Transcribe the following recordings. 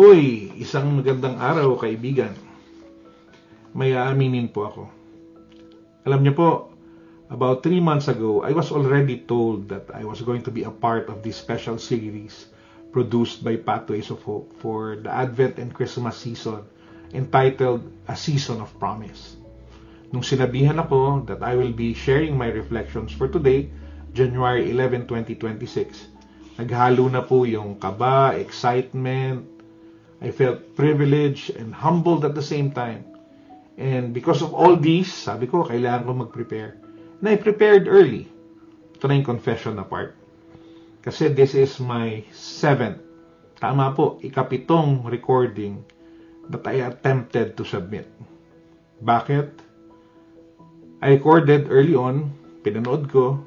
po'y isang magandang araw, kaibigan. May aaminin po ako. Alam niyo po, about 3 months ago, I was already told that I was going to be a part of this special series produced by Pathways of Hope for the Advent and Christmas season entitled A Season of Promise. Nung sinabihan ako that I will be sharing my reflections for today, January 11, 2026, naghalo na po yung kaba, excitement. I felt privileged and humbled at the same time. And because of all these, sabi ko, kailangan ko mag-prepare. And I prepared early. Ito na yung confession na part. Kasi this is my 7th, tama po, 7th recording that I attempted to submit. Bakit? I recorded early on, pinanood ko,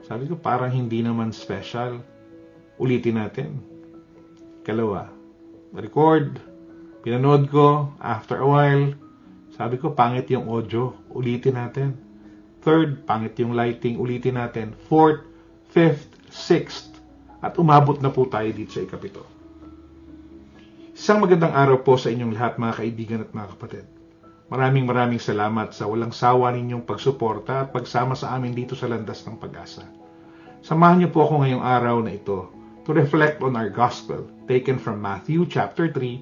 sabi ko, parang hindi naman special. Ulitin natin. Kalawa, record, pinanood ko, after a while, sabi ko, pangit yung audio, ulitin natin. Third, pangit yung lighting, ulitin natin. Fourth, fifth, sixth, at umabot na po tayo dito sa 7. Isang magandang araw po sa inyong lahat, mga kaibigan at mga kapatid. Maraming salamat sa walang sawa ninyong pagsuporta at pagsama sa amin dito sa Landas ng Pag-asa. Samahan niyo po ako ngayong araw na ito to reflect on our gospel taken from Matthew chapter 3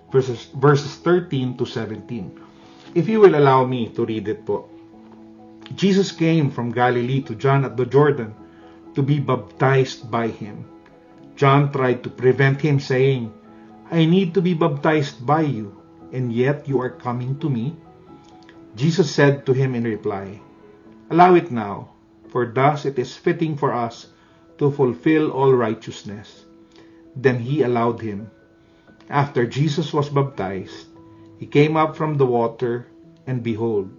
verses 13 to 17. If you will allow me to read it po. Jesus came from Galilee to John at the Jordan to be baptized by him. John tried to prevent him, saying, "I need to be baptized by you, and yet you are coming to me?" Jesus said to him in reply, "Allow it now, for thus it is fitting for us to fulfill all righteousness." Then he allowed him. After Jesus was baptized, he came up from the water, and behold,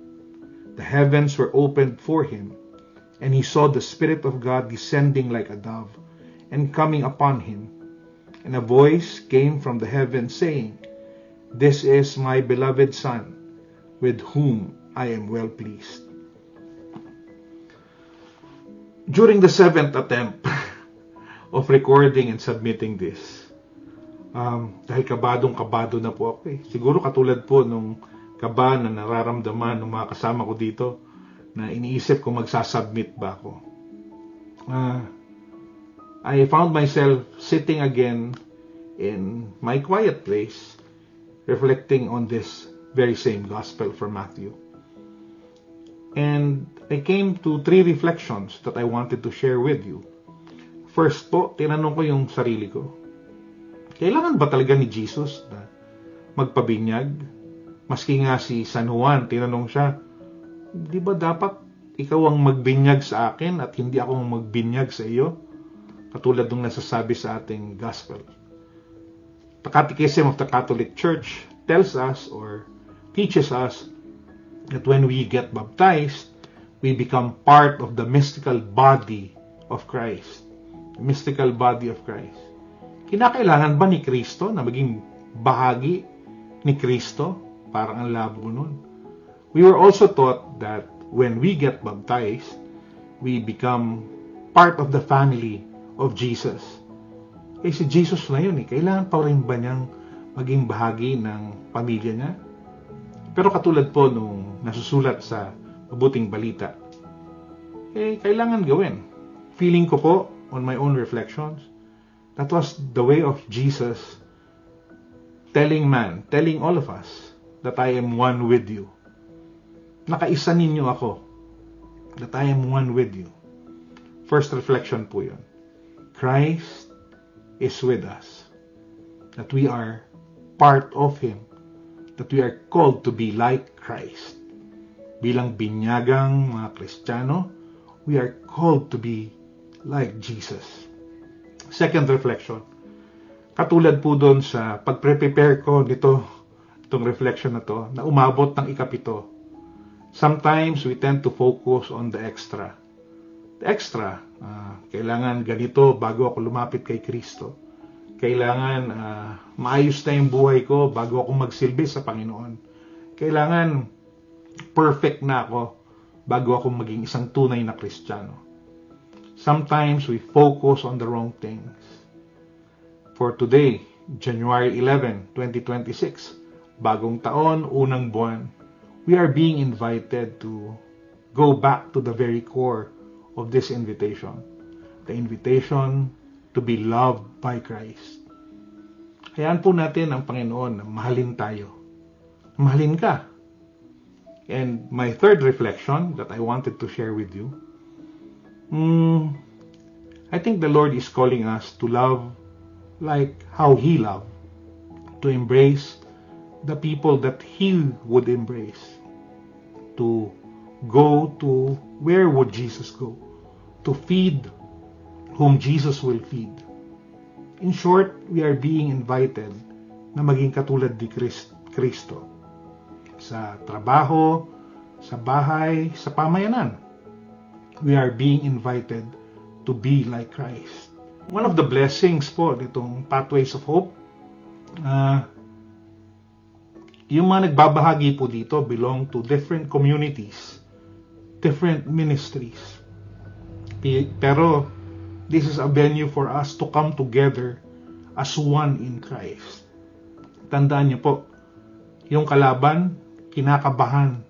the heavens were opened for him, and he saw the Spirit of God descending like a dove, and coming upon him. And a voice came from the heavens, saying, "This is my beloved Son, with whom I am well pleased." During the 7th attempt of recording and submitting this, dahil kabado na po ako Siguro katulad po nung kaba na nararamdaman ng mga kasama ko dito na iniisip ko magsasubmit ba ako. I found myself sitting again in my quiet place, reflecting on this very same gospel from Matthew. And I came to 3 reflections that I wanted to share with you. First po, tinanong ko yung sarili ko, kailangan ba talaga ni Jesus na magpabinyag? Maski nga si San Juan, tinanong siya, di ba dapat ikaw ang magbinyag sa akin at hindi ako magbinyag sa iyo? Katulad ng nasasabi sa ating gospel. The Catechism of the Catholic Church tells us or teaches us that when we get baptized, we become part of the mystical body of Christ. The mystical body of Christ. Kinakailangan ba ni Kristo na maging bahagi ni Kristo? Parang ang labo nun. We were also taught that when we get baptized, we become part of the family of Jesus. Si Jesus na yun kailangan pa rin ba niyang maging bahagi ng pamilya niya? Pero katulad po nung nasusulat sa Mabuting Balita, kailangan gawin. Feeling ko po, on my own reflections, that was the way of Jesus telling all of us that I am one with you. Nakaisa ninyo ako, that I am one with you. First reflection po yun. Christ is with us. That we are part of Him. That we are called to be like Christ. Bilang binyagang mga Kristiyano, we are called to be like Jesus. Second reflection. Katulad po doon sa pag-prepare ko itong reflection na to, na umabot ng 7. Sometimes we tend to focus on the extra. The extra, kailangan ganito bago ako lumapit kay Kristo. Kailangan maayos na yung buhay ko bago ako magsilbi sa Panginoon. Kailangan perfect na ako bago ako maging isang tunay na Kristiyano. Sometimes we focus on the wrong things. For today, January 11, 2026, bagong taon, unang buwan, we are being invited to go back to the very core of this invitation. The invitation to be loved by Christ. Hayaan po natin ang Panginoon na mahalin tayo. Mahalin ka. And my third reflection that I wanted to share with you, I think the Lord is calling us to love like how He loved, to embrace the people that He would embrace, to go to where would Jesus go, to feed whom Jesus will feed. In short, we are being invited na maging katulad ni Kristo. Sa trabaho, sa bahay, sa pamayanan. We are being invited to be like Christ. One of the blessings po nitong Pathways of Hope, yung mga nagbabahagi po dito belong to different communities, different ministries. Pero this is a venue for us to come together as one in Christ. Tandaan niyo po, yung kalaban, kinakabahan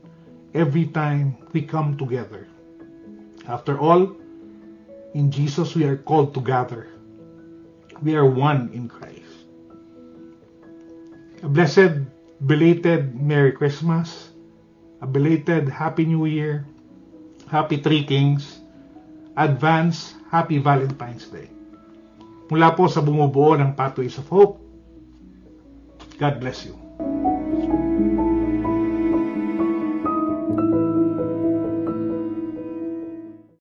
every time we come together. After all, in Jesus we are called to gather. We are one in Christ. A blessed, belated Merry Christmas, a belated Happy New Year, Happy Three Kings, advance Happy Valentine's Day. Mula po sa bumubuo ng Pathways of Hope, God bless you.